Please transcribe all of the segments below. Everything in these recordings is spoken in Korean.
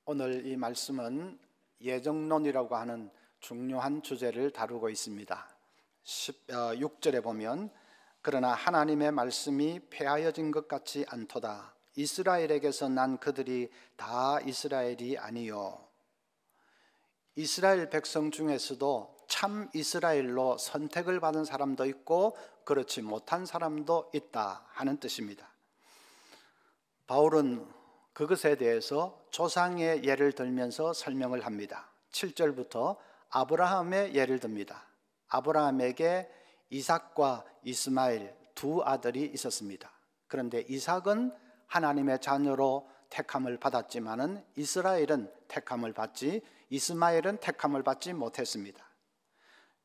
오늘 이 말씀은 예정론이라고 하는 중요한 주제를 다루고 있습니다. 6절에 보면 그러나 하나님의 말씀이 폐하여진 것 같지 않도다. 이스라엘에게서 난 그들이 다 이스라엘이 아니요. 이스라엘 백성 중에서도 참 이스라엘로 선택을 받은 사람도 있고 그렇지 못한 사람도 있다 하는 뜻입니다. 바울은 그것에 대해서 조상의 예를 들면서 설명을 합니다. 7절부터 아브라함의 예를 듭니다. 아브라함에게 이삭과 이스마엘 두 아들이 있었습니다. 그런데 이삭은 하나님의 자녀로 택함을 받았지만은 이스라엘은 택함을 받지, 이스마엘은 택함을 받지 못했습니다.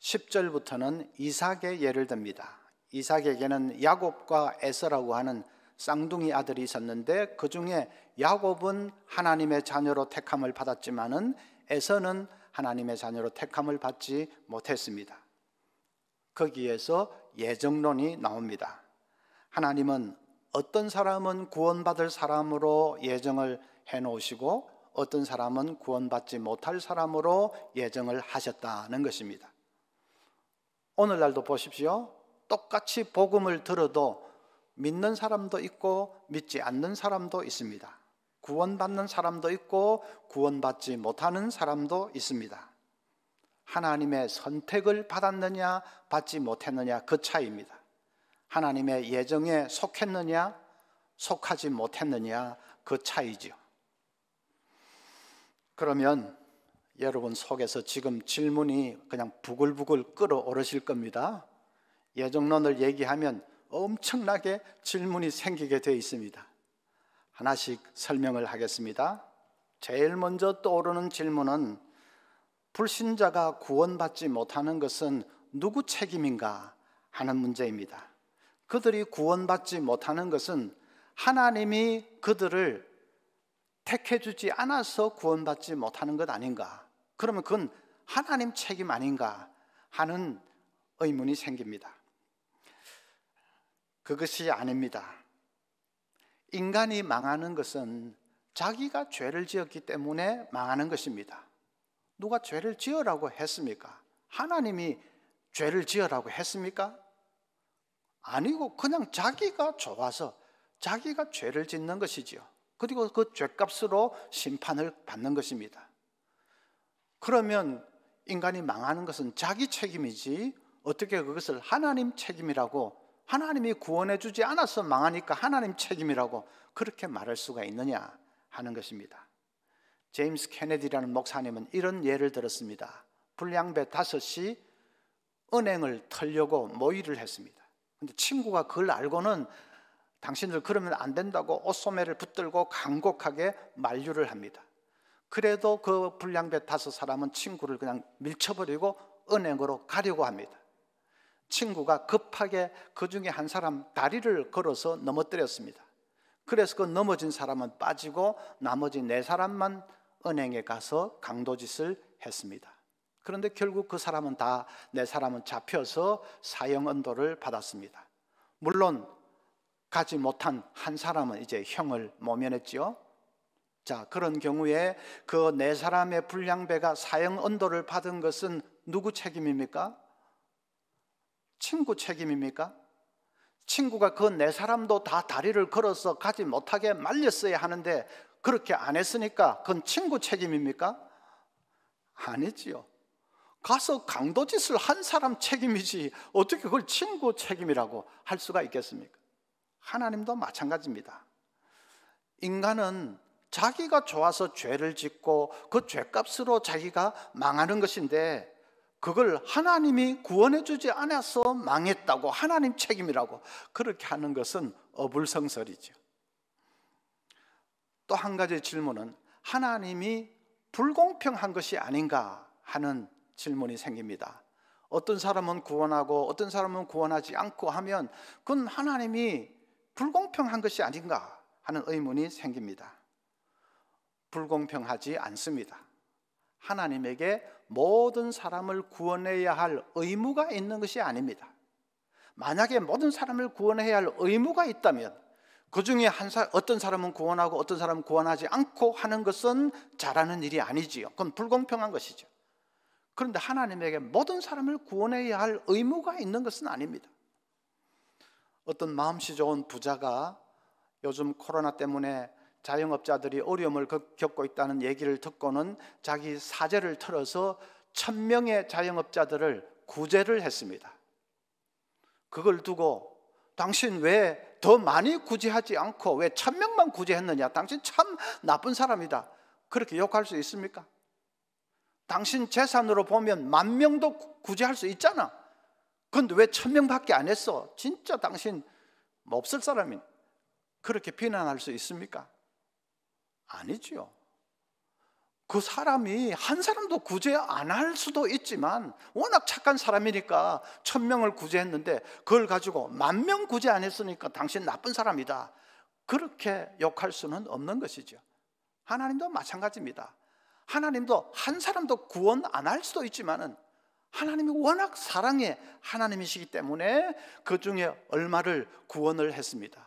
10절부터는 이삭의 예를 듭니다. 이삭에게는 야곱과 에서라고 하는 쌍둥이 아들이 있었는데 그 중에 야곱은 하나님의 자녀로 택함을 받았지만은 에서는 하나님의 자녀로 택함을 받지 못했습니다. 거기에서 예정론이 나옵니다. 하나님은 어떤 사람은 구원받을 사람으로 예정을 해놓으시고 어떤 사람은 구원받지 못할 사람으로 예정을 하셨다는 것입니다. 오늘날도 보십시오. 똑같이 복음을 들어도 믿는 사람도 있고 믿지 않는 사람도 있습니다. 구원받는 사람도 있고 구원받지 못하는 사람도 있습니다. 하나님의 선택을 받았느냐 받지 못했느냐 그 차이입니다. 하나님의 예정에 속했느냐 속하지 못했느냐 그 차이죠. 그러면 여러분 속에서 지금 질문이 그냥 부글부글 끓어오르실 겁니다. 예정론을 얘기하면 엄청나게 질문이 생기게 되어 있습니다. 하나씩 설명을 하겠습니다. 제일 먼저 떠오르는 질문은 불신자가 구원받지 못하는 것은 누구 책임인가 하는 문제입니다. 그들이 구원받지 못하는 것은 하나님이 그들을 택해주지 않아서 구원받지 못하는 것 아닌가? 그러면 그건 하나님 책임 아닌가 하는 의문이 생깁니다. 그것이 아닙니다. 인간이 망하는 것은 자기가 죄를 지었기 때문에 망하는 것입니다. 누가 죄를 지으라고 했습니까? 하나님이 죄를 지으라고 했습니까? 아니고 그냥 자기가 좋아서 자기가 죄를 짓는 것이지요. 그리고 그 죄값으로 심판을 받는 것입니다. 그러면 인간이 망하는 것은 자기 책임이지 어떻게 그것을 하나님 책임이라고, 하나님이 구원해 주지 않아서 망하니까 하나님 책임이라고 그렇게 말할 수가 있느냐 하는 것입니다. 제임스 케네디라는 목사님은 이런 예를 들었습니다. 불량배 5이 은행을 털려고 모의를 했습니다. 근데 친구가 그걸 알고는 당신들 그러면 안 된다고 옷소매를 붙들고 간곡하게 만류를 합니다. 그래도 그 불량배 5사람은 친구를 그냥 밀쳐버리고 은행으로 가려고 합니다. 친구가 급하게 그 중에 한 사람 다리를 걸어서 넘어뜨렸습니다. 그래서 그 넘어진 사람은 빠지고 나머지 4사람만 은행에 가서 강도짓을 했습니다. 그런데 결국 그 사람은 다 4사람은 잡혀서 사형 언도를 받았습니다. 물론 가지 못한 한 사람은 이제 형을 모면했지요. 자, 그런 경우에 그 4사람의 불량배가 사형 언도를 받은 것은 누구 책임입니까? 친구 책임입니까? 친구가 그 4사람도 다 다리를 걸어서 가지 못하게 말렸어야 하는데 그렇게 안 했으니까 그건 친구 책임입니까? 아니지요. 가서 강도짓을 한 사람 책임이지 어떻게 그걸 친구 책임이라고 할 수가 있겠습니까? 하나님도 마찬가지입니다. 인간은 자기가 좋아서 죄를 짓고 그 죄값으로 자기가 망하는 것인데 그걸 하나님이 구원해 주지 않아서 망했다고 하나님 책임이라고 그렇게 하는 것은 어불성설이죠. 또 한 가지 질문은 하나님이 불공평한 것이 아닌가 하는 질문이 생깁니다. 어떤 사람은 구원하고 어떤 사람은 구원하지 않고 하면 그건 하나님이 불공평한 것이 아닌가 하는 의문이 생깁니다. 불공평하지 않습니다. 하나님에게 모든 사람을 구원해야 할 의무가 있는 것이 아닙니다. 만약에 모든 사람을 구원해야 할 의무가 있다면 그 중에 어떤 사람은 구원하고 어떤 사람은 구원하지 않고 하는 것은 잘하는 일이 아니지요. 그건 불공평한 것이죠. 그런데 하나님에게 모든 사람을 구원해야 할 의무가 있는 것은 아닙니다. 어떤 마음씨 좋은 부자가 요즘 코로나 때문에 자영업자들이 어려움을 겪고 있다는 얘기를 듣고는 자기 사재를 털어서 1,000명의 자영업자들을 구제를 했습니다. 그걸 두고 당신 왜 더 많이 구제하지 않고 왜 1,000명만 구제했느냐? 당신 참 나쁜 사람이다. 그렇게 욕할 수 있습니까? 당신 재산으로 보면 10,000명도 구제할 수 있잖아. 그런데 왜 1,000명밖에 안 했어? 진짜 당신 없을 사람인. 그렇게 비난할 수 있습니까? 아니지요. 그 사람이 한 사람도 구제 안 할 수도 있지만 워낙 착한 사람이니까 1,000명을 구제했는데 그걸 가지고 10,000명 구제 안 했으니까 당신 나쁜 사람이다. 그렇게 욕할 수는 없는 것이죠. 하나님도 마찬가지입니다. 하나님도 한 사람도 구원 안 할 수도 있지만은 하나님이 워낙 사랑의 하나님이시기 때문에 그 중에 얼마를 구원을 했습니다.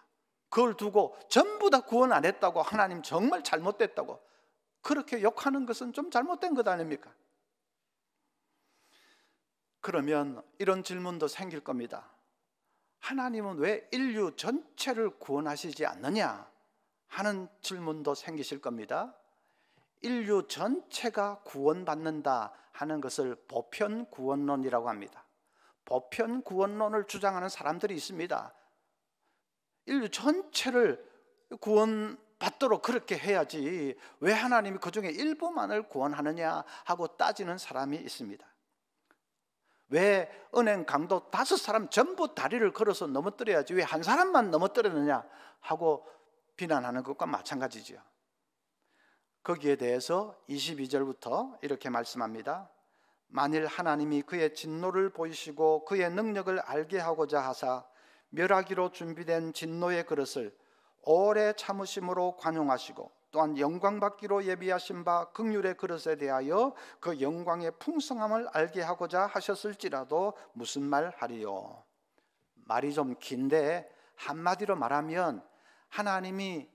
그걸 두고 전부 다 구원 안 했다고 하나님 정말 잘못됐다고 그렇게 욕하는 것은 좀 잘못된 것 아닙니까? 그러면 이런 질문도 생길 겁니다. 하나님은 왜 인류 전체를 구원하시지 않느냐 하는 질문도 생기실 겁니다. 인류 전체가 구원받는다 하는 것을 보편 구원론이라고 합니다. 보편 구원론을 주장하는 사람들이 있습니다. 인류 전체를 구원받도록 그렇게 해야지 왜 하나님이 그 중에 일부만을 구원하느냐 하고 따지는 사람이 있습니다. 왜 은행 강도 5사람 전부 다리를 걸어서 넘어뜨려야지 왜 한 사람만 넘어뜨리느냐 하고 비난하는 것과 마찬가지죠. 거기에 대해서 22절부터 이렇게 말씀합니다. 만일 하나님이 그의 진노를 보이시고 그의 능력을 알게 하고자 하사 멸하기로 준비된 진노의 그릇을 오래 참으심으로 관용하시고 또한 영광받기로 예비하신 바 긍휼의 그릇에 대하여 그 영광의 풍성함을 알게 하고자 하셨을지라도 무슨 말 하리요? 말이 좀 긴데 한마디로 말하면 하나님이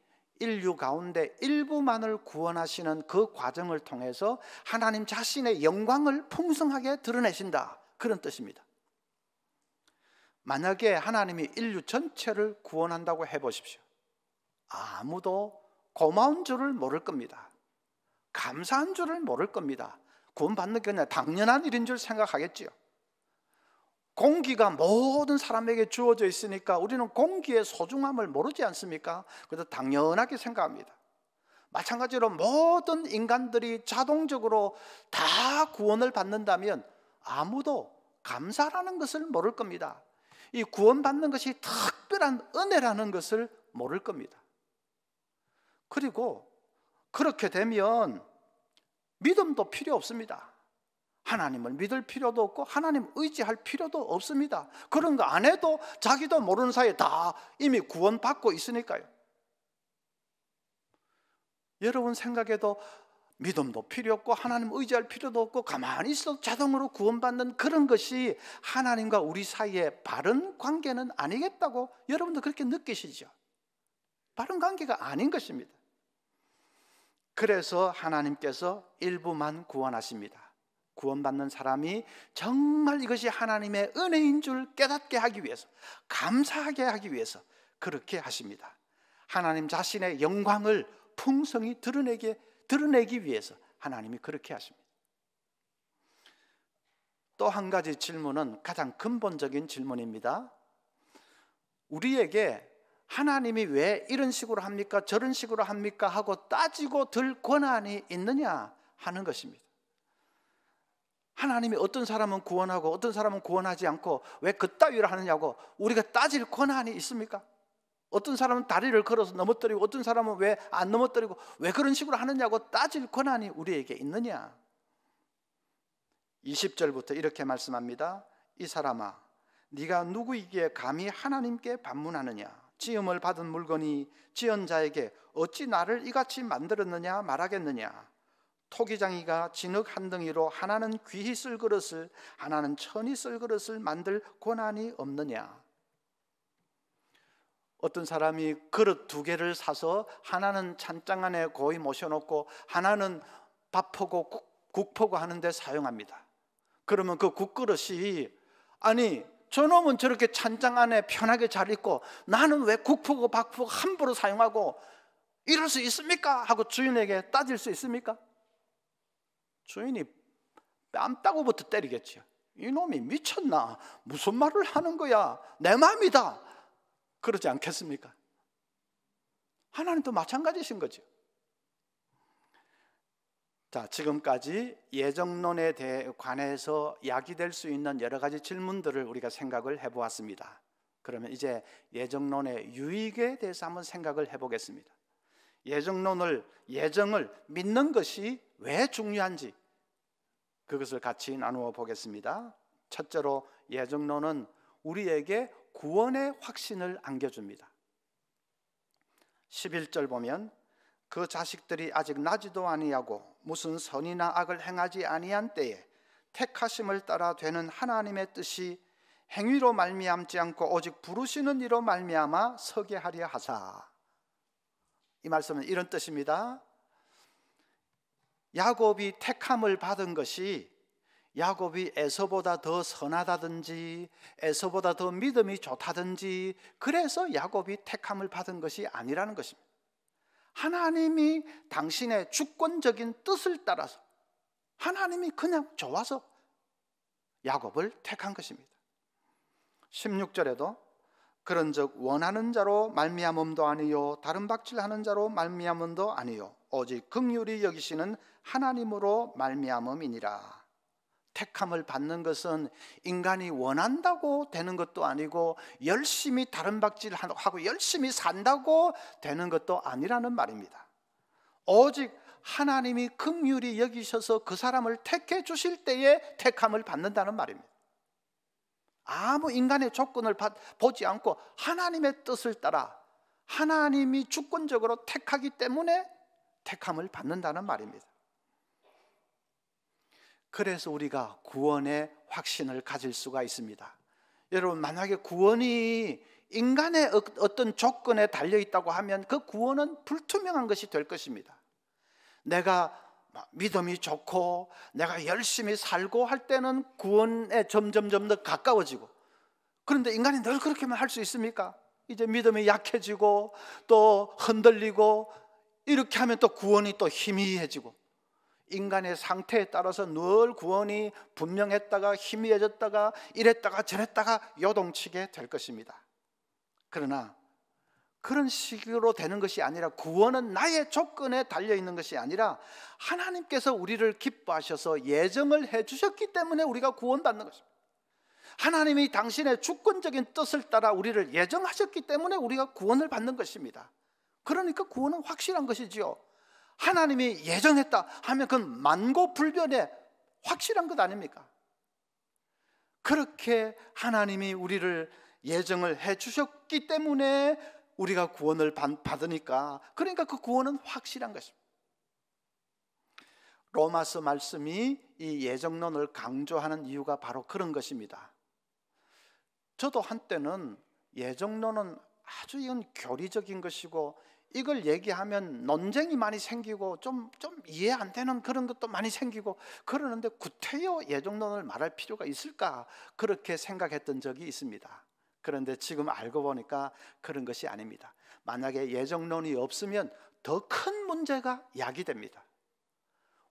인류 가운데 일부만을 구원하시는 그 과정을 통해서 하나님 자신의 영광을 풍성하게 드러내신다, 그런 뜻입니다. 만약에 하나님이 인류 전체를 구원한다고 해보십시오. 아무도 고마운 줄을 모를 겁니다. 감사한 줄을 모를 겁니다. 구원받는 게 그냥 당연한 일인 줄 생각하겠지요. 공기가 모든 사람에게 주어져 있으니까 우리는 공기의 소중함을 모르지 않습니까? 그래서 당연하게 생각합니다. 마찬가지로 모든 인간들이 자동적으로 다 구원을 받는다면 아무도 감사라는 것을 모를 겁니다. 이 구원받는 것이 특별한 은혜라는 것을 모를 겁니다. 그리고 그렇게 되면 믿음도 필요 없습니다. 하나님을 믿을 필요도 없고 하나님 의지할 필요도 없습니다. 그런 거 안 해도 자기도 모르는 사이에 다 이미 구원받고 있으니까요. 여러분 생각에도 믿음도 필요 없고 하나님 의지할 필요도 없고 가만히 있어도 자동으로 구원받는 그런 것이 하나님과 우리 사이에 바른 관계는 아니겠다고 여러분도 그렇게 느끼시죠? 바른 관계가 아닌 것입니다. 그래서 하나님께서 일부만 구원하십니다. 구원받는 사람이 정말 이것이 하나님의 은혜인 줄 깨닫게 하기 위해서, 감사하게 하기 위해서 그렇게 하십니다. 하나님 자신의 영광을 풍성히 드러내기 위해서 하나님이 그렇게 하십니다. 또 한 가지 질문은 가장 근본적인 질문입니다. 우리에게 하나님이 왜 이런 식으로 합니까? 저런 식으로 합니까? 하고 따지고 들 권한이 있느냐 하는 것입니다. 하나님이 어떤 사람은 구원하고 어떤 사람은 구원하지 않고 왜 그따위로 하느냐고 우리가 따질 권한이 있습니까? 어떤 사람은 다리를 걸어서 넘어뜨리고 어떤 사람은 왜 안 넘어뜨리고 왜 그런 식으로 하느냐고 따질 권한이 우리에게 있느냐? 20절부터 이렇게 말씀합니다. 이 사람아, 네가 누구이기에 감히 하나님께 반문하느냐? 지음을 받은 물건이 지은 자에게 어찌 나를 이같이 만들었느냐 말하겠느냐. 토기장이가 진흙 한 덩이로 하나는 귀히 쓸 그릇을 하나는 천히 쓸 그릇을 만들 권한이 없느냐. 어떤 사람이 그릇 2개를 사서 하나는 찬장 안에 고이 모셔놓고 하나는 밥하고 국하고 하는데 사용합니다. 그러면 그 국그릇이, 아니 저놈은 저렇게 찬장 안에 편하게 잘 있고 나는 왜 국하고 밥하고 함부로 사용하고 이럴 수 있습니까? 하고 주인에게 따질 수 있습니까? 주인이 뺨 따고부터 때리겠죠. 이놈이 미쳤나? 무슨 말을 하는 거야? 내 마음이다. 그러지 않겠습니까? 하나님도 마찬가지신 거죠. 자, 지금까지 예정론에 관해서 야기될 수 있는 여러 가지 질문들을 우리가 생각을 해보았습니다. 그러면 이제 예정론의 유익에 대해서 한번 생각을 해보겠습니다. 예정을 믿는 것이 왜 중요한지 그것을 같이 나누어 보겠습니다. 첫째로 예정론은 우리에게 구원의 확신을 안겨줍니다. 11절 보면 그 자식들이 아직 나지도 아니하고 무슨 선이나 악을 행하지 아니한 때에 택하심을 따라 되는 하나님의 뜻이 행위로 말미암지 않고 오직 부르시는 이로 말미암아 서게 하려 하사. 이 말씀은 이런 뜻입니다. 야곱이 택함을 받은 것이 야곱이 에서보다 더 선하다든지 에서보다 더 믿음이 좋다든지 그래서 야곱이 택함을 받은 것이 아니라는 것입니다. 하나님이 당신의 주권적인 뜻을 따라서 하나님이 그냥 좋아서 야곱을 택한 것입니다. 16절에도 그런즉 원하는 자로 말미암음도 아니요 다른 박질하는 자로 말미암음도 아니요 오직 긍휼히 여기시는 하나님으로 말미암음이니라. 택함을 받는 것은 인간이 원한다고 되는 것도 아니고 열심히 다른 박질하고 열심히 산다고 되는 것도 아니라는 말입니다. 오직 하나님이 긍휼히 여기셔서 그 사람을 택해 주실 때에 택함을 받는다는 말입니다. 아무 인간의 조건을 보지 않고 하나님의 뜻을 따라 하나님이 주권적으로 택하기 때문에 택함을 받는다는 말입니다. 그래서 우리가 구원의 확신을 가질 수가 있습니다. 여러분, 만약에 구원이 인간의 어떤 조건에 달려 있다고 하면 그 구원은 불투명한 것이 될 것입니다. 내가 믿음이 좋고 내가 열심히 살고 할 때는 구원에 점점 더 가까워지고, 그런데 인간이 늘 그렇게만 할 수 있습니까? 이제 믿음이 약해지고 또 흔들리고 이렇게 하면 또 구원이 또 희미해지고, 인간의 상태에 따라서 늘 구원이 분명했다가 희미해졌다가 이랬다가 저랬다가 요동치게 될 것입니다. 그러나 그런 식으로 되는 것이 아니라, 구원은 나의 조건에 달려있는 것이 아니라 하나님께서 우리를 기뻐하셔서 예정을 해주셨기 때문에 우리가 구원받는 것입니다. 하나님이 당신의 주권적인 뜻을 따라 우리를 예정하셨기 때문에 우리가 구원을 받는 것입니다. 그러니까 구원은 확실한 것이지요. 하나님이 예정했다 하면 그건 만고불변의 확실한 것 아닙니까? 그렇게 하나님이 우리를 예정을 해 주셨기 때문에 우리가 구원을 받으니까, 그러니까 그 구원은 확실한 것입니다. 로마서 말씀이 이 예정론을 강조하는 이유가 바로 그런 것입니다. 저도 한때는 예정론은 아주 이건 교리적인 것이고 이걸 얘기하면 논쟁이 많이 생기고 좀 이해 안 되는 그런 것도 많이 생기고 그러는데 구태여 예정론을 말할 필요가 있을까, 그렇게 생각했던 적이 있습니다. 그런데 지금 알고 보니까 그런 것이 아닙니다. 만약에 예정론이 없으면 더 큰 문제가 야기됩니다.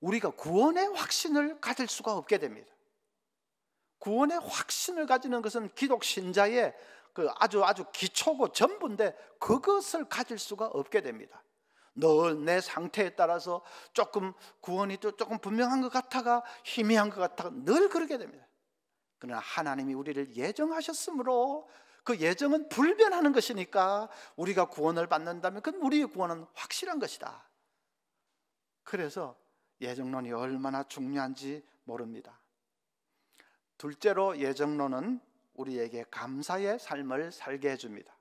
우리가 구원의 확신을 가질 수가 없게 됩니다. 구원의 확신을 가지는 것은 기독 신자의 그 아주 기초고 전부인데 그것을 가질 수가 없게 됩니다. 늘 내 상태에 따라서 조금 구원이 또 조금 분명한 것 같다가 희미한 것 같다가 늘 그러게 됩니다. 그러나 하나님이 우리를 예정하셨으므로 그 예정은 불변하는 것이니까 우리가 구원을 받는다면 그건 우리의 구원은 확실한 것이다. 그래서 예정론이 얼마나 중요한지 모릅니다. 둘째로 예정론은 우리에게 감사의 삶을 살게 해줍니다.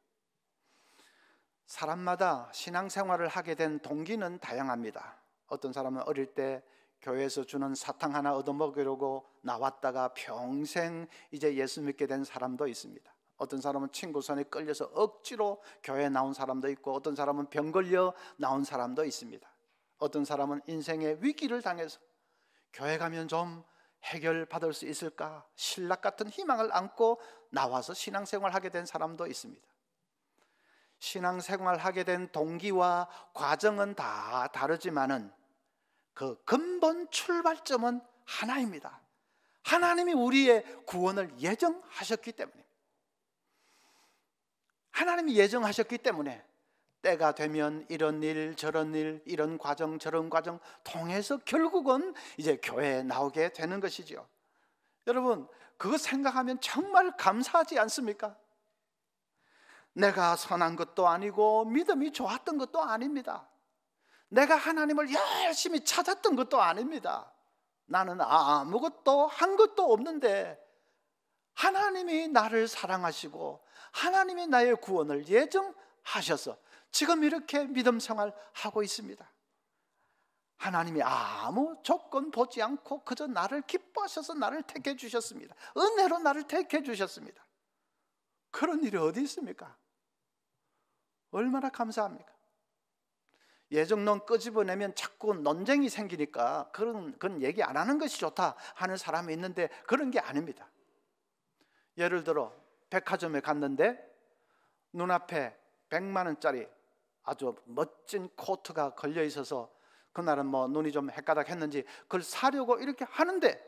사람마다 신앙생활을 하게 된 동기는 다양합니다. 어떤 사람은 어릴 때 교회에서 주는 사탕 하나 얻어먹으려고 나왔다가 평생 이제 예수 믿게 된 사람도 있습니다. 어떤 사람은 친구 손에 끌려서 억지로 교회에 나온 사람도 있고, 어떤 사람은 병 걸려 나온 사람도 있습니다. 어떤 사람은 인생의 위기를 당해서 교회 가면 좀 해결받을 수 있을까, 신락 같은 희망을 안고 나와서 신앙생활 하게 된 사람도 있습니다. 신앙생활 하게 된 동기와 과정은 다 다르지만은 그 근본 출발점은 하나입니다. 하나님이 우리의 구원을 예정하셨기 때문입니다. 하나님이 예정하셨기 때문에 때가 되면 이런 일 저런 일, 이런 과정 저런 과정 통해서 결국은 이제 교회에 나오게 되는 것이죠. 여러분, 그거 생각하면 정말 감사하지 않습니까? 내가 선한 것도 아니고 믿음이 좋았던 것도 아닙니다. 내가 하나님을 열심히 찾았던 것도 아닙니다. 나는 아무것도 한 것도 없는데 하나님이 나를 사랑하시고 하나님이 나의 구원을 예정하셔서 지금 이렇게 믿음 생활하고 있습니다. 하나님이 아무 조건 보지 않고 그저 나를 기뻐하셔서 나를 택해 주셨습니다. 은혜로 나를 택해 주셨습니다. 그런 일이 어디 있습니까? 얼마나 감사합니까? 예정론 끄집어내면 자꾸 논쟁이 생기니까 그런 얘기 안 하는 것이 좋다 하는 사람이 있는데 그런 게 아닙니다. 예를 들어 백화점에 갔는데 눈앞에 100만 원짜리 아주 멋진 코트가 걸려 있어서 그날은 뭐 눈이 좀 헷가닥했는지 그걸 사려고 이렇게 하는데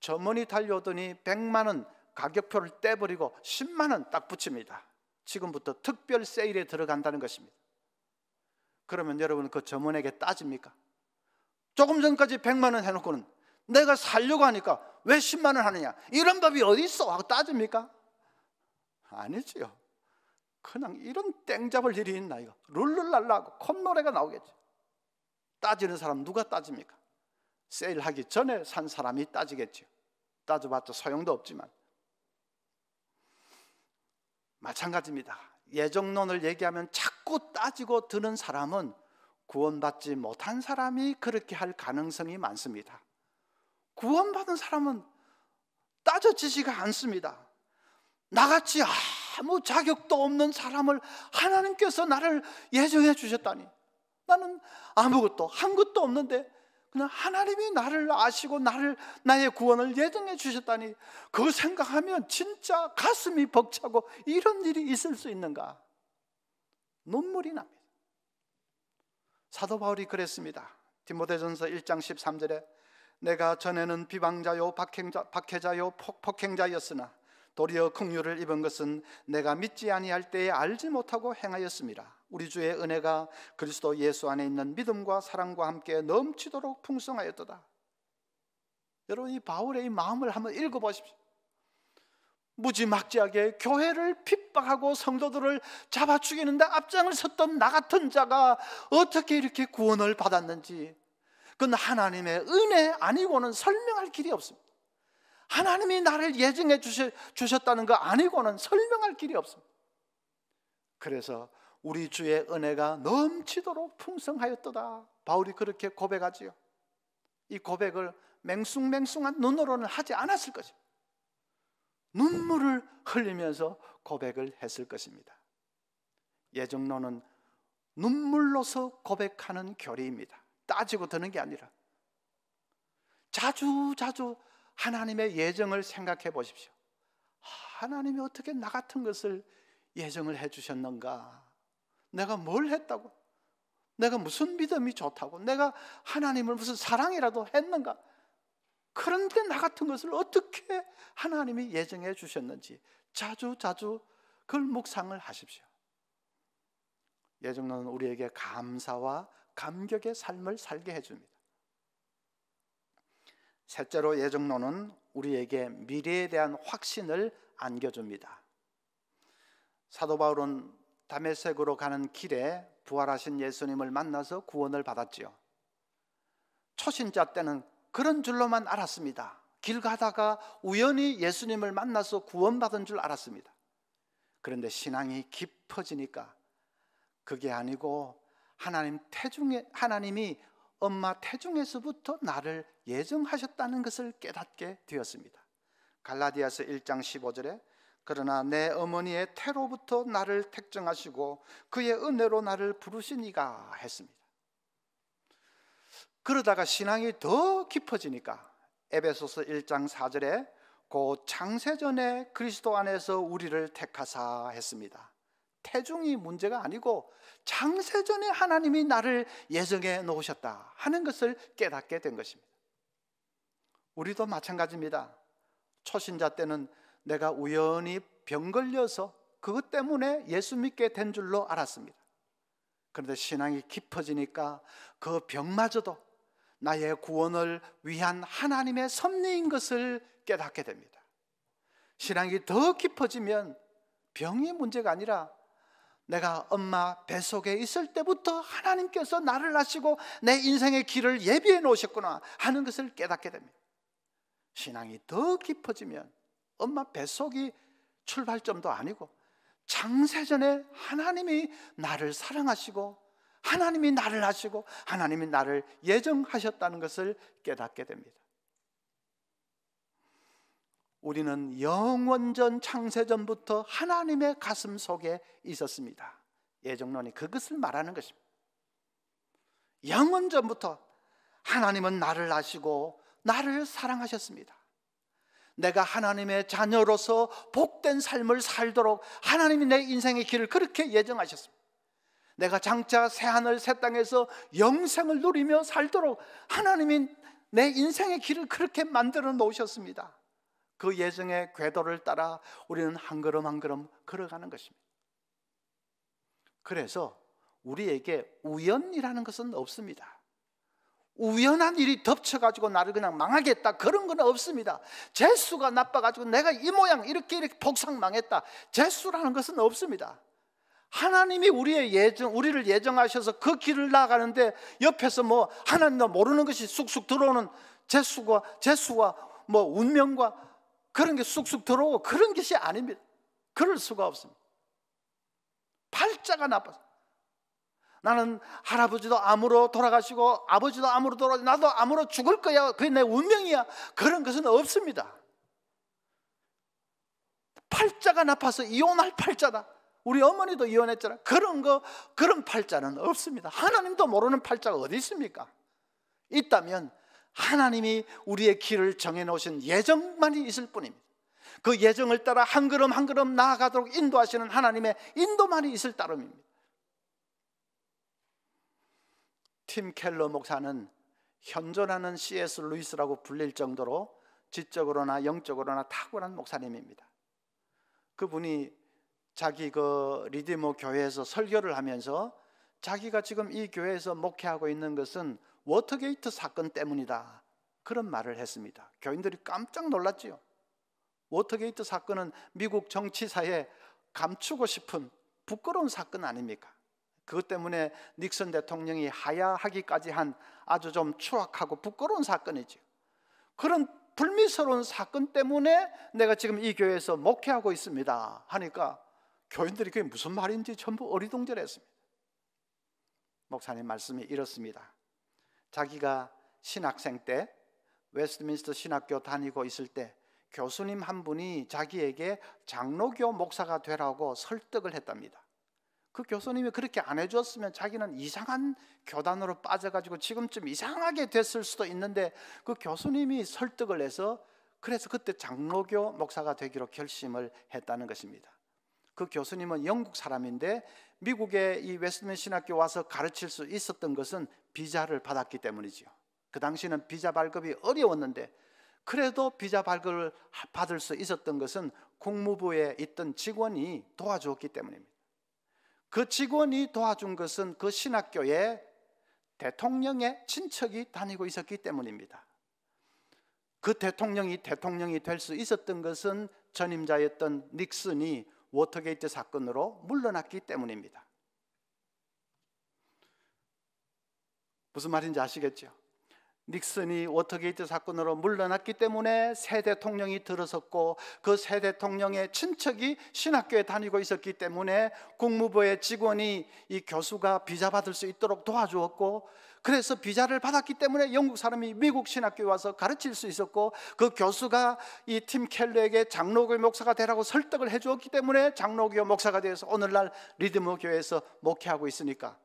점원이 달려오더니 100만 원 가격표를 떼버리고 10만 원 딱 붙입니다. 지금부터 특별 세일에 들어간다는 것입니다. 그러면 여러분 그 점원에게 따집니까? 조금 전까지 100만 원 해놓고는 내가 살려고 하니까 왜 10만 원 하느냐, 이런 법이 어디 있어 하고 따집니까? 아니지요. 그냥 이런 땡잡을 일이 있나, 이거 룰루랄라 하고 콧노래가 나오겠지. 따지는 사람 누가 따집니까? 세일하기 전에 산 사람이 따지겠죠. 따져봤자 소용도 없지만. 마찬가지입니다. 예정론을 얘기하면 자꾸 따지고 드는 사람은 구원받지 못한 사람이 그렇게 할 가능성이 많습니다. 구원받은 사람은 따져지지가 않습니다. 나같이 아무 자격도 없는 사람을 하나님께서 나를 예정해 주셨다니, 나는 아무것도 한 것도 없는데 그냥 하나님이 나를 아시고 나의 구원을 예정해 주셨다니, 그거 생각하면 진짜 가슴이 벅차고 이런 일이 있을 수 있는가, 눈물이 납니다. 사도 바울이 그랬습니다. 디모데전서 1장 13절에 내가 전에는 비방자요 박해자요 폭행자였으나 도리어 긍휼을 입은 것은 내가 믿지 아니할 때에 알지 못하고 행하였음이라. 우리 주의 은혜가 그리스도 예수 안에 있는 믿음과 사랑과 함께 넘치도록 풍성하였도다. 여러분, 이 바울의 이 마음을 한번 읽어보십시오. 무지막지하게 교회를 핍박하고 성도들을 잡아 죽이는데 앞장을 섰던 나 같은 자가 어떻게 이렇게 구원을 받았는지, 그건 하나님의 은혜 아니고는 설명할 길이 없습니다. 하나님이 나를 예정해 주셨다는 거 아니고는 설명할 길이 없습니다. 그래서 우리 주의 은혜가 넘치도록 풍성하였도다, 바울이 그렇게 고백하지요. 이 고백을 맹숭맹숭한 눈으로는 하지 않았을 것입니다. 눈물을 흘리면서 고백을 했을 것입니다. 예정론은 눈물로서 고백하는 교리입니다. 따지고 드는 게 아니라 자주 하나님의 예정을 생각해 보십시오. 하나님이 어떻게 나 같은 것을 예정을 해 주셨는가? 내가 뭘 했다고? 내가 무슨 믿음이 좋다고? 내가 하나님을 무슨 사랑이라도 했는가? 그런데 나 같은 것을 어떻게 하나님이 예정해 주셨는지 자주 그걸 묵상을 하십시오. 예정론은 우리에게 감사와 감격의 삶을 살게 해줍니다. 셋째로, 예정론은 우리에게 미래에 대한 확신을 안겨줍니다. 사도 바울은 다메섹으로 가는 길에 부활하신 예수님을 만나서 구원을 받았지요. 초신자 때는 그런 줄로만 알았습니다. 길 가다가 우연히 예수님을 만나서 구원받은 줄 알았습니다. 그런데 신앙이 깊어지니까 그게 아니고 하나님이 엄마 태중에서부터 나를 예정하셨다는 것을 깨닫게 되었습니다. 갈라디아서 1장 15절에 그러나 내 어머니의 태로부터 나를 택정하시고 그의 은혜로 나를 부르시니가 했습니다. 그러다가 신앙이 더 깊어지니까 에베소서 1장 4절에 곧 창세전에 그리스도 안에서 우리를 택하사 했습니다. 태중이 문제가 아니고 창세전에 하나님이 나를 예정해 놓으셨다 하는 것을 깨닫게 된 것입니다. 우리도 마찬가지입니다. 초신자 때는 내가 우연히 병 걸려서 그것 때문에 예수 믿게 된 줄로 알았습니다. 그런데 신앙이 깊어지니까 그 병마저도 나의 구원을 위한 하나님의 섭리인 것을 깨닫게 됩니다. 신앙이 더 깊어지면 병이 문제가 아니라 내가 엄마 뱃속에 있을 때부터 하나님께서 나를 낳으시고 내 인생의 길을 예비해 놓으셨구나 하는 것을 깨닫게 됩니다. 신앙이 더 깊어지면 엄마 뱃속이 출발점도 아니고 창세전에 하나님이 나를 사랑하시고 하나님이 나를 하시고 하나님이 나를 예정하셨다는 것을 깨닫게 됩니다. 우리는 영원전 창세전부터 하나님의 가슴 속에 있었습니다. 예정론이 그것을 말하는 것입니다. 영원전부터 하나님은 나를 아시고 나를 사랑하셨습니다. 내가 하나님의 자녀로서 복된 삶을 살도록 하나님이 내 인생의 길을 그렇게 예정하셨습니다. 내가 장차 새하늘 새 땅에서 영생을 누리며 살도록 하나님이 내 인생의 길을 그렇게 만들어 놓으셨습니다. 그 예정의 궤도를 따라 우리는 한 걸음 한 걸음 걸어가는 것입니다. 그래서 우리에게 우연이라는 것은 없습니다. 우연한 일이 덮쳐가지고 나를 그냥 망하게 했다 그런 건 없습니다. 재수가 나빠가지고 내가 이 모양 이렇게 복상 망했다, 재수라는 것은 없습니다. 하나님이 우리를 예정하셔서 그 길을 나가는데 옆에서 뭐 하나님도 모르는 것이 쑥쑥 들어오는 재수와 뭐 운명과 그런 게 쑥쑥 들어오고 그런 것이 아닙니다. 그럴 수가 없습니다. 팔자가 나빠서 나는 할아버지도 암으로 돌아가시고 아버지도 암으로 돌아가시고 나도 암으로 죽을 거야, 그게 내 운명이야, 그런 것은 없습니다. 팔자가 나빠서 이혼할 팔자다, 우리 어머니도 이혼했잖아, 그런 팔자는 없습니다. 하나님도 모르는 팔자가 어디 있습니까? 있다면 하나님이 우리의 길을 정해놓으신 예정만이 있을 뿐입니다. 그 예정을 따라 한 걸음 한 걸음 나아가도록 인도하시는 하나님의 인도만이 있을 따름입니다. 팀 켈러 목사는 현존하는 C.S. 루이스라고 불릴 정도로 지적으로나 영적으로나 탁월한 목사님입니다. 그분이 자기 리디머 교회에서 설교를 하면서 자기가 지금 이 교회에서 목회하고 있는 것은 워터게이트 사건 때문이다, 그런 말을 했습니다. 교인들이 깜짝 놀랐지요. 워터게이트 사건은 미국 정치사에 감추고 싶은 부끄러운 사건 아닙니까? 그것 때문에 닉슨 대통령이 하야하기까지 한 아주 좀 추악하고 부끄러운 사건이죠. 그런 불미스러운 사건 때문에 내가 지금 이 교회에서 목회하고 있습니다 하니까 교인들이 그게 무슨 말인지 전부 어리둥절했습니다. 목사님 말씀이 이렇습니다. 자기가 신학생 때 웨스트민스터 신학교 다니고 있을 때 교수님 한 분이 자기에게 장로교 목사가 되라고 설득을 했답니다. 그 교수님이 그렇게 안 해주었으면 자기는 이상한 교단으로 빠져가지고 지금쯤 이상하게 됐을 수도 있는데 그 교수님이 설득을 해서 그래서 그때 장로교 목사가 되기로 결심을 했다는 것입니다. 그 교수님은 영국 사람인데 미국에 이 웨스트민스터 신학교 와서 가르칠 수 있었던 것은 비자를 받았기 때문이죠. 그 당시는 비자 발급이 어려웠는데 그래도 비자 발급을 받을 수 있었던 것은 국무부에 있던 직원이 도와주었기 때문입니다. 그 직원이 도와준 것은 그 신학교에 대통령의 친척이 다니고 있었기 때문입니다. 그 대통령이 될 수 있었던 것은 전임자였던 닉슨이 워터게이트 사건으로 물러났기 때문입니다. 무슨 말인지 아시겠죠? 닉슨이 워터게이트 사건으로 물러났기 때문에 새 대통령이 들어섰고, 그 새 대통령의 친척이 신학교에 다니고 있었기 때문에 국무부의 직원이 이 교수가 비자 받을 수 있도록 도와주었고, 그래서 비자를 받았기 때문에 영국 사람이 미국 신학교에 와서 가르칠 수 있었고, 그 교수가 이 팀 켈러에게 장로교 목사가 되라고 설득을 해주었기 때문에 장로교 목사가 되어서 오늘날 리드머 교회에서 목회하고 있으니까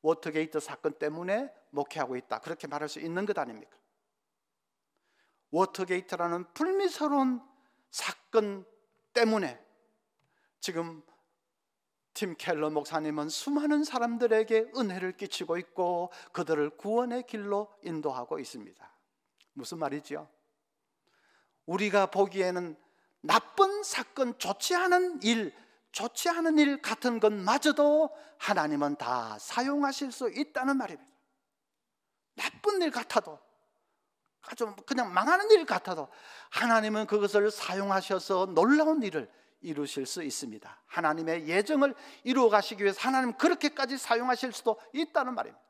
워터게이트 사건 때문에 목회하고 있다, 그렇게 말할 수 있는 것 아닙니까? 워터게이트라는 불미스러운 사건 때문에 지금 팀 켈러 목사님은 수많은 사람들에게 은혜를 끼치고 있고 그들을 구원의 길로 인도하고 있습니다. 무슨 말이지요? 우리가 보기에는 나쁜 사건, 좋지 않은 일 같은 것마저도 하나님은 다 사용하실 수 있다는 말입니다. 나쁜 일 같아도, 아주 그냥 망하는 일 같아도 하나님은 그것을 사용하셔서 놀라운 일을 이루실 수 있습니다. 하나님의 예정을 이루어 가시기 위해서 하나님은 그렇게까지 사용하실 수도 있다는 말입니다.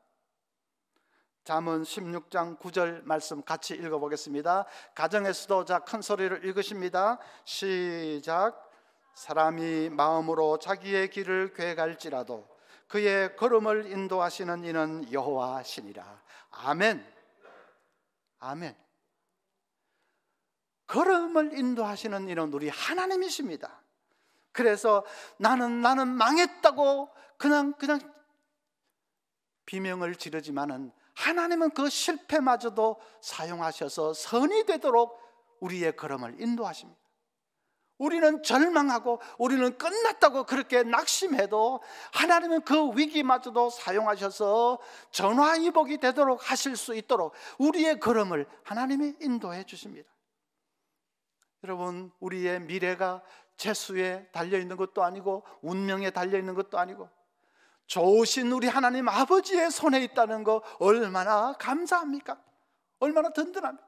잠언 16장 9절 말씀 같이 읽어보겠습니다. 가정에서도 자 큰 소리를 읽으십니다. 시작. 사람이 마음으로 자기의 길을 궤갈지라도 그의 걸음을 인도하시는 이는 여호와시니라. 아멘. 아멘. 걸음을 인도하시는 이는 우리 하나님이십니다. 그래서 나는 망했다고 그냥 비명을 지르지만은 하나님은 그 실패마저도 사용하셔서 선이 되도록 우리의 걸음을 인도하십니다. 우리는 절망하고 우리는 끝났다고 그렇게 낙심해도 하나님은 그 위기마저도 사용하셔서 전화위복이 되도록 하실 수 있도록 우리의 걸음을 하나님이 인도해 주십니다. 여러분, 우리의 미래가 재수에 달려있는 것도 아니고 운명에 달려있는 것도 아니고 좋으신 우리 하나님 아버지의 손에 있다는 거 얼마나 감사합니까? 얼마나 든든합니까?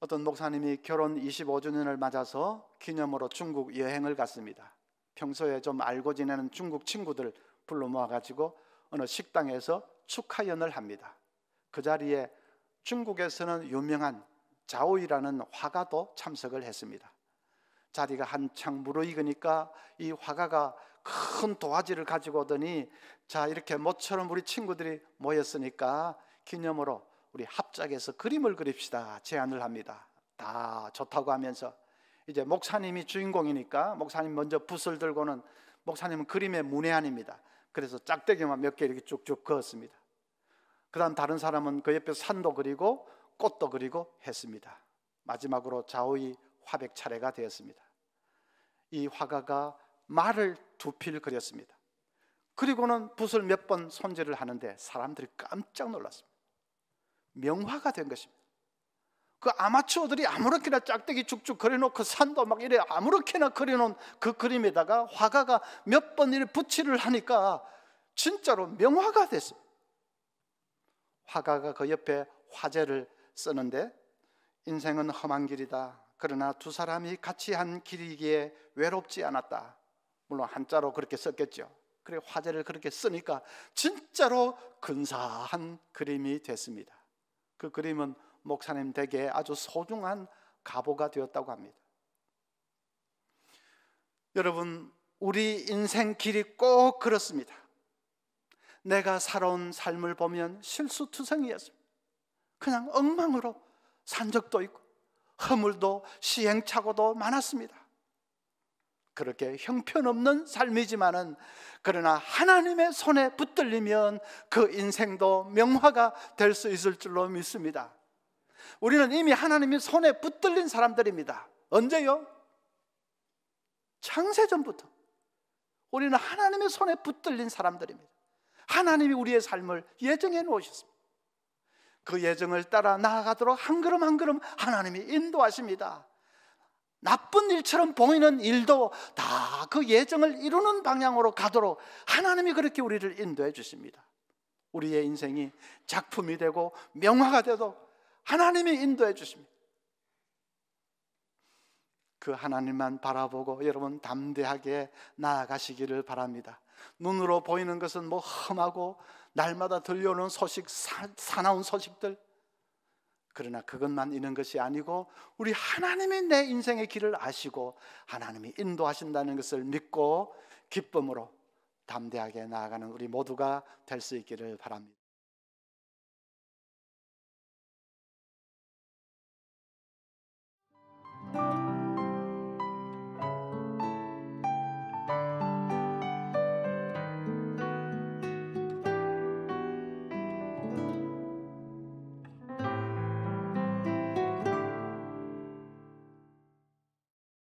어떤 목사님이 결혼 25주년을 맞아서 기념으로 중국 여행을 갔습니다. 평소에 좀 알고 지내는 중국 친구들 불러 모아가지고 어느 식당에서 축하연을 합니다. 그 자리에 중국에서는 유명한 자오이라는 화가도 참석을 했습니다. 자리가 한창 무르익으니까 이 화가가 큰 도화지를 가지고 오더니, 자, 이렇게 모처럼 우리 친구들이 모였으니까 기념으로 우리 합작해서 그림을 그립시다 제안을 합니다. 다 좋다고 하면서 이제 목사님이 주인공이니까 목사님 먼저 붓을 들고는, 목사님은 그림의 문외한입니다. 그래서 짝대기만 몇 개 이렇게 쭉쭉 그었습니다. 그 다음 다른 사람은 그 옆에 산도 그리고 꽃도 그리고 했습니다. 마지막으로 자오이 화백 차례가 되었습니다. 이 화가가 말을 2필 그렸습니다. 그리고는 붓을 몇 번 손질을 하는데 사람들이 깜짝 놀랐습니다. 명화가 된 것입니다. 그 아마추어들이 아무렇게나 짝대기 쭉쭉 그려놓고 산도 막 이래 아무렇게나 그려놓은 그 그림에다가 화가가 몇 번 이렇게 붓칠을 하니까 진짜로 명화가 됐습니다. 화가가 그 옆에 화제를 쓰는데, 인생은 험한 길이다. 그러나 두 사람이 같이 한 길이기에 외롭지 않았다. 물론 한자로 그렇게 썼겠죠. 그래 화제를 그렇게 쓰니까 진짜로 근사한 그림이 됐습니다. 그 그림은 목사님 댁에 아주 소중한 가보가 되었다고 합니다. 여러분, 우리 인생 길이 꼭 그렇습니다. 내가 살아온 삶을 보면 실수투성이었습니다. 그냥 엉망으로 산 적도 있고 허물도 시행착오도 많았습니다. 그렇게 형편없는 삶이지만은, 그러나 하나님의 손에 붙들리면 그 인생도 명화가 될 수 있을 줄로 믿습니다. 우리는 이미 하나님의 손에 붙들린 사람들입니다. 언제요? 창세전부터 우리는 하나님의 손에 붙들린 사람들입니다. 하나님이 우리의 삶을 예정해 놓으셨습니다. 그 예정을 따라 나아가도록 한 걸음 한 걸음 하나님이 인도하십니다. 나쁜 일처럼 보이는 일도 다 그 예정을 이루는 방향으로 가도록 하나님이 그렇게 우리를 인도해 주십니다. 우리의 인생이 작품이 되고 명화가 되도록 하나님이 인도해 주십니다. 그 하나님만 바라보고 여러분 담대하게 나아가시기를 바랍니다. 눈으로 보이는 것은 뭐 험하고 날마다 들려오는 소식, 사나운 소식들. 그러나 그것만 있는 것이 아니고 우리 하나님이 내 인생의 길을 아시고 하나님이 인도하신다는 것을 믿고 기쁨으로 담대하게 나아가는 우리 모두가 될 수 있기를 바랍니다.